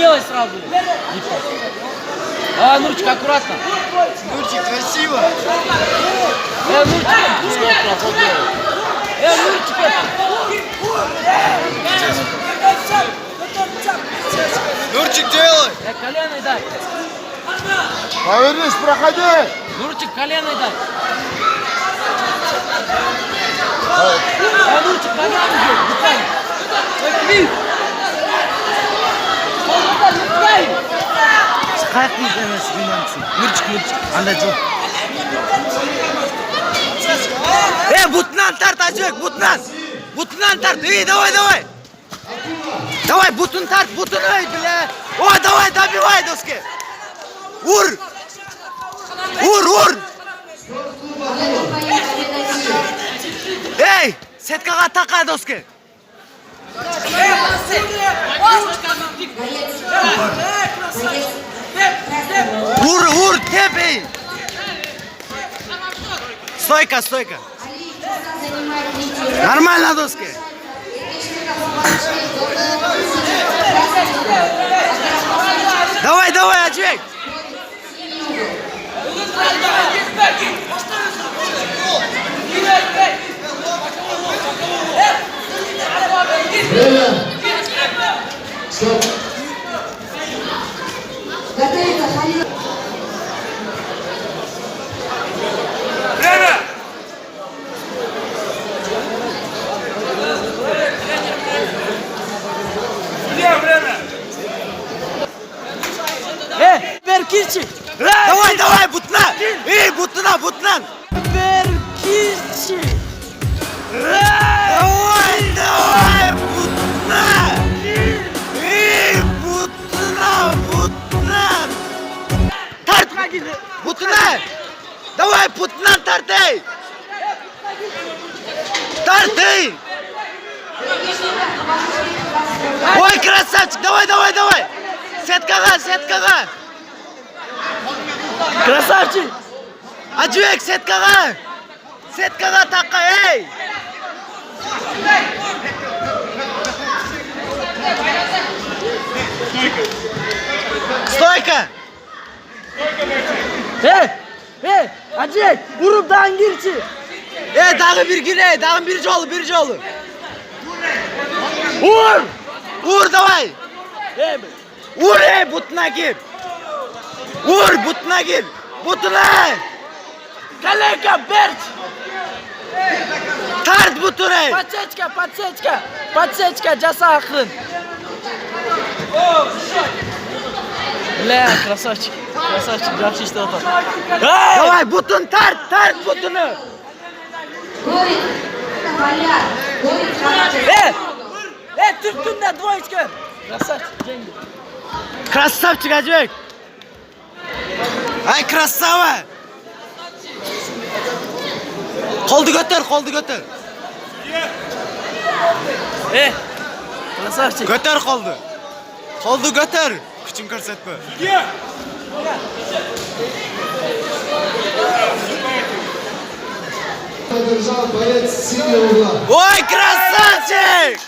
делай сразу. А, Нурчик, аккуратно. Нурчик, красиво. Нурчик. Нурчик, Нурчик, делай. коленой дай. Повернись, проходи. Нурчик, коленой дай. Нурчик, коленой дай. Буквально. Kalk izlemez bilmemsin. Mırçık. Anladın. Butlan tart acık, butlan. Butlan tart. İyi, давай. Давай, butun tart, butun öy bile. Давай, добивай, доски. Vur. Ey, setkaga taka doski. Vur, tepeyi. Стойка. Нормально, доски. Давай, Аджик. Стоп. Готовится Халил. Время. Время. Беркичи. Давай, бутlan. Butlan. Беркичи. Давай, butlan. Butlan. Tart. Butlan. Давай, butlan tart. Tart. Ой, красавчик. Давай. Сеткага. Красавчик. Acık setkaga takka ey. Stойka. Acık. Vurup dangirçi. Dağı bir güne, dağın birci oğlu. Vur davay. Vur butuna gir. Butuna. Kaleka Berç. Tart butuna. Paçeçka, casa aklın. Красавчик, yaxshi ishda o'tar. Davay, butun tart butunu. Türk'ünde двоечка. Красавчик acık. Ay krasava. Koldu götür. Красавчик. Götür koldu. Koldu götür. Küçüm körsetme. Поддержал боец синий угла. Ой, красавчик!